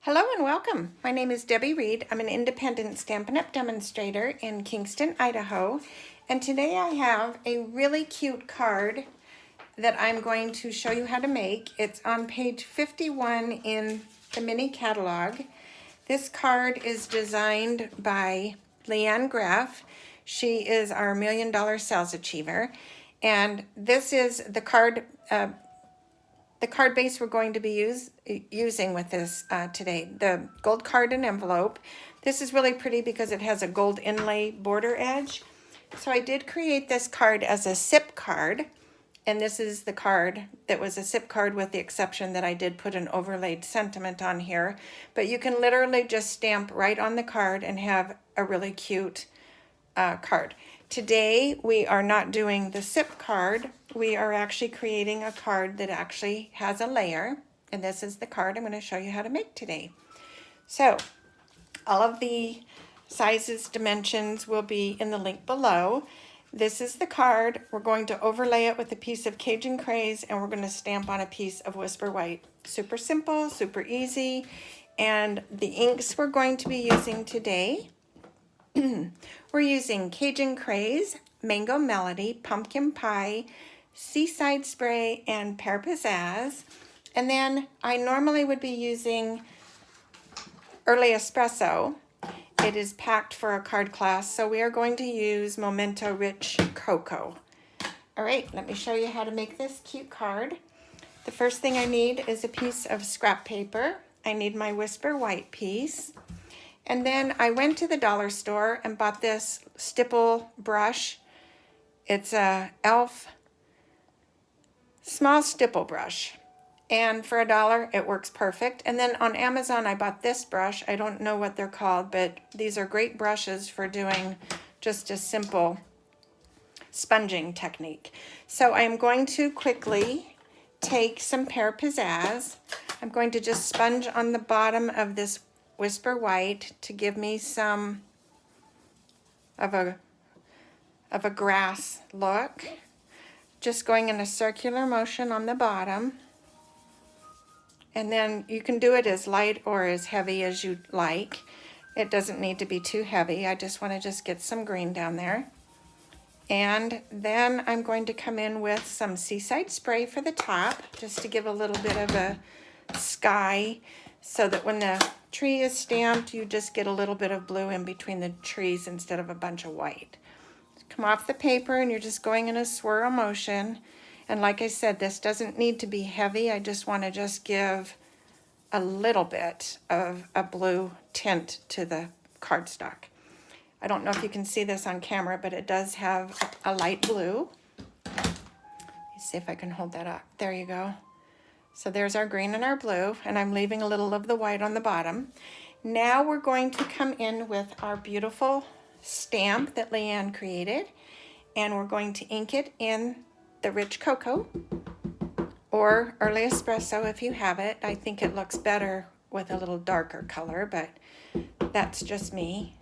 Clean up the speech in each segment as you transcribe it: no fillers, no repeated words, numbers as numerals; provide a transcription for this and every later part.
Hello and welcome. My name is Debbie Reed. I'm an independent Stampin' Up! Demonstrator in Kingston, Idaho. And today I have a really cute card that I'm going to show you how to make. It's on page 51 in the mini catalog. This card is designed by Leanne Graff. She is our $1 Million Sales Achiever. And this is the card base we're going to be using with this today. The gold card and envelope. This is really pretty because it has a gold inlay border edge. So I did create this card as a SIP card. And this is the card that was a SIP card with the exception that I did put an overlaid sentiment on here. But you can literally just stamp right on the card and have a really cute card. Today we are not doing the SIP card. We are actually creating a card that actually has a layer, and this is the card I'm going to show you how to make today. So all of the sizes, dimensions will be in the link below. This is the card. We're going to overlay it with a piece of Cajun craze, and we're going to stamp on a piece of Whisper White. Super simple, super easy. And the inks we're going to be using today, we're using Cajun Craze, Mango Melody, Pumpkin Pie, Seaside Spray, and Pear Pizzazz. And then I normally would be using Early Espresso. It is packed for a card class, so we are going to use Memento Rich Cocoa. All right, let me show you how to make this cute card. The first thing I need is a piece of scrap paper. I need my Whisper White piece. And then I went to the dollar store and bought this stipple brush. It's a e.l.f. small stipple brush. And for $1, it works perfect. And then on Amazon, I bought this brush. I don't know what they're called, but these are great brushes for doing just a simple sponging technique. So I'm going to quickly take some Pear Pizzazz. I'm going to just sponge on the bottom of this Whisper White to give me some of a grass look. Just going in a circular motion on the bottom. And then you can do it as light or as heavy as you like. It doesn't need to be too heavy. I just want to get some green down there. And then I'm going to come in with some Seaside spray for the top, just to give a little bit of a sky, so that when the tree is stamped, you just get a little bit of blue in between the trees instead of a bunch of white. Come off the paper and you're just going in a swirl motion. And like I said, this doesn't need to be heavy. I just want to give a little bit of a blue tint to the cardstock. I don't know if you can see this on camera, but it does have a light blue. Let's see if I can hold that up. There you go. So there's our green and our blue, and I'm leaving a little of the white on the bottom. Now we're going to come in with our beautiful stamp that Leanne created, and we're going to ink it in the rich cocoa or early espresso if you have it. I think it looks better with a little darker color, but that's just me.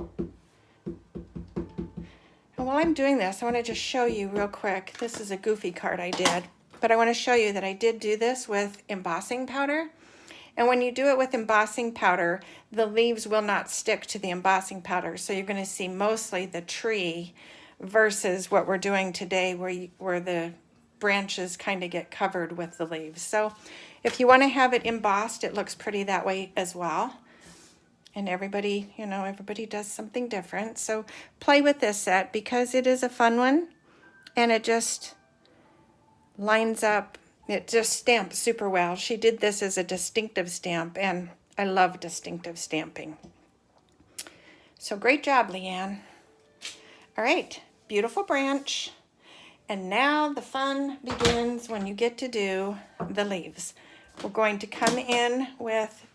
And while I'm doing this, I want to just show you real quick. This is a goofy card I did. But I want to show you that I did do this with embossing powder. And when you do it with embossing powder, the leaves will not stick to the embossing powder. So you're going to see mostly the tree versus what we're doing today where the branches kind of get covered with the leaves. So if you want to have it embossed, it looks pretty that way as well. And everybody, everybody does something different. So play with this set because it is a fun one. And it just lines up, it just stamps super well. She did this as a distinctive stamp, and I love distinctive stamping. So great job, Leanne. All right, beautiful branch. And now the fun begins when you get to do the leaves. We're going to come in with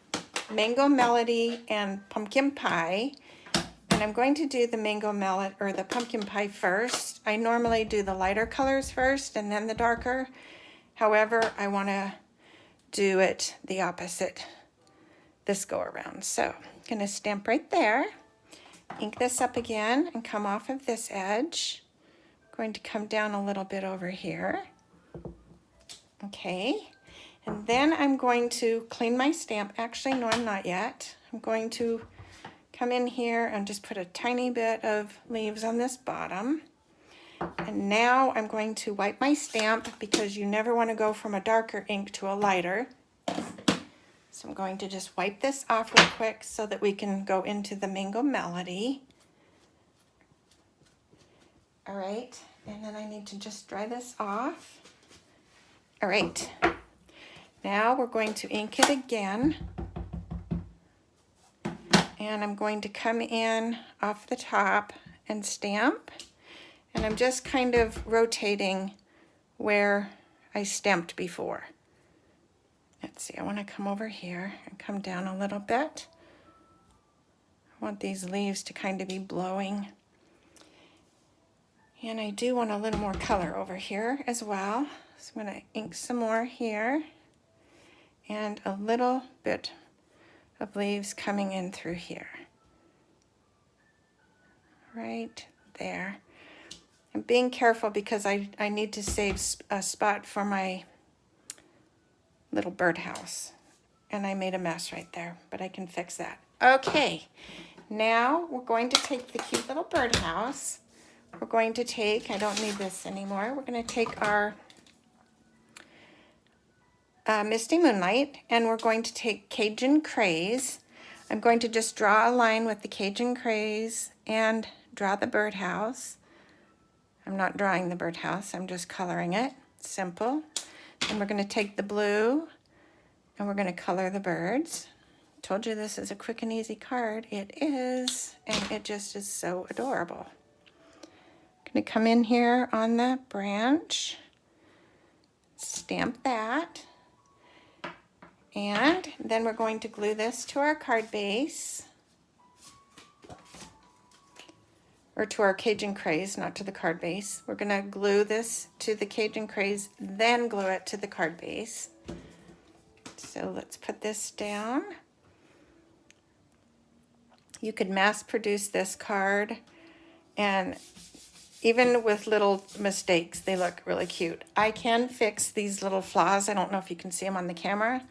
Mango Melody and Pumpkin Pie. And I'm going to do the Mango Melody or the Pumpkin Pie first. I normally do the lighter colors first and then the darker. However, I want to do it the opposite this go around. So I'm going to stamp right there. Ink this up again and come off of this edge. I'm going to come down a little bit over here. Okay. And then I'm going to clean my stamp. Actually, no, I'm not yet. I'm going to come in here and just put a tiny bit of leaves on this bottom. And now I'm going to wipe my stamp because you never want to go from a darker ink to a lighter. So I'm going to just wipe this off real quick so that we can go into the Mango Melody. All right, and then I need to just dry this off. All right, now we're going to ink it again. And I'm going to come in off the top and stamp. And I'm just kind of rotating where I stamped before. Let's see, I want to come over here and come down a little bit. I want these leaves to kind of be blowing. And I do want a little more color over here as well. So I'm going to ink some more here. And a little bit of leaves coming in through here. Right there. I'm being careful because I need to save a spot for my little birdhouse. And I made a mess right there, but I can fix that. Okay, now we're going to take the cute little birdhouse. We're going to take, I don't need this anymore, we're going to take our Misty Moonlight, and we're going to take Cajun Craze. I'm going to just draw a line with the Cajun Craze and draw the birdhouse. I'm not drawing the birdhouse, I'm just coloring it. Simple. And we're going to take the blue and we're going to color the birds. Told you this is a quick and easy card. It is, and it just is so adorable. I'm going to come in here on the branch, stamp that. And then we're going to glue this to our card base, or to our Cajun Craze, not to the card base. We're going to glue this to the Cajun Craze, then glue it to the card base. So let's put this down. You could mass produce this card, and even with little mistakes, they look really cute. I can fix these little flaws. I don't know if you can see them on the camera.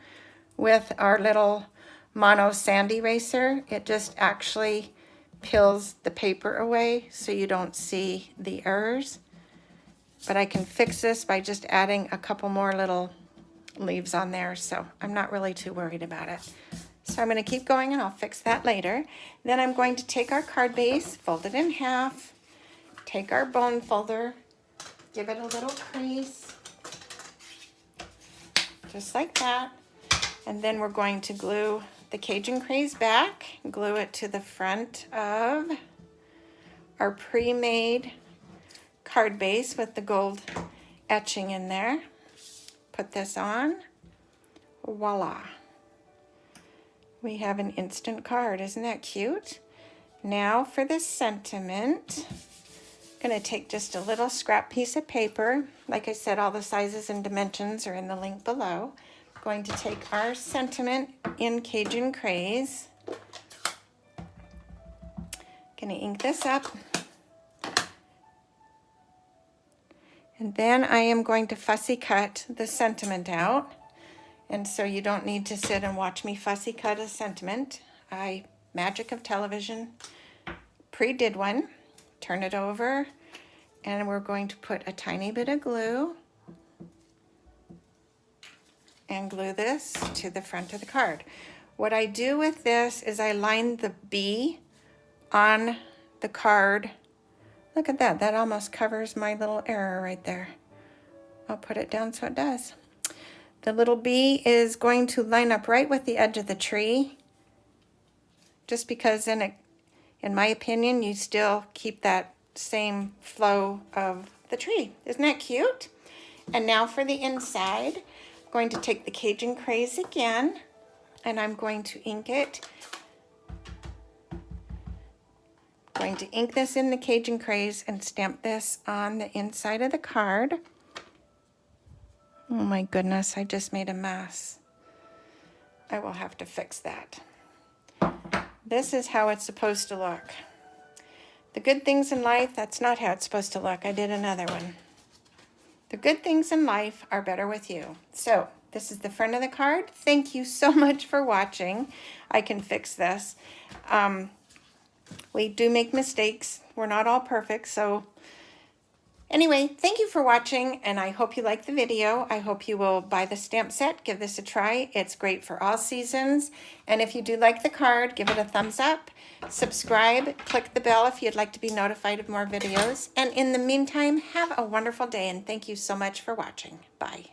With our little mono sand eraser, it just actually peels the paper away so you don't see the errors. But I can fix this by just adding a couple more little leaves on there, so I'm not really too worried about it. So I'm going to keep going and I'll fix that later. Then I'm going to take our card base, fold it in half, take our bone folder, give it a little crease, just like that. And then we're going to glue the Cajun Craze back, glue it to the front of our pre-made card base with the gold etching in there. Put this on, voila. We have an instant card, isn't that cute? Now for the sentiment, I'm gonna take just a little scrap piece of paper. Like I said, all the sizes and dimensions are in the link below. Going to take our sentiment in Cajun Craze. Gonna ink this up. And then I am going to fussy cut the sentiment out. And so you don't need to sit and watch me fussy cut a sentiment. Magic of television, pre-did one. Turn it over, and we're going to put a tiny bit of glue and glue this to the front of the card. What I do with this is I line the B on the card. Look at that, that almost covers my little error right there. I'll put it down so it does. The little B is going to line up right with the edge of the tree, just because then it, in my opinion, you still keep that same flow of the tree. Isn't that cute? And now for the inside, I'm going to take the Cajun Craze again, and I'm going to ink it. I'm going to ink this in the Cajun Craze and stamp this on the inside of the card. Oh my goodness, I just made a mess. I will have to fix that. This is how it's supposed to look. The good things in life, that's not how it's supposed to look. I did another one. The good things in life are better with you. So This is the front of the card. Thank you so much for watching. I can fix this. We do make mistakes. We're not all perfect, so anyway, thank you for watching, and I hope you like the video. I hope you will buy the stamp set. Give this a try. It's great for all seasons. And if you do like the card, give it a thumbs up. Subscribe. Click the bell if you'd like to be notified of more videos. And in the meantime, have a wonderful day, and thank you so much for watching. Bye.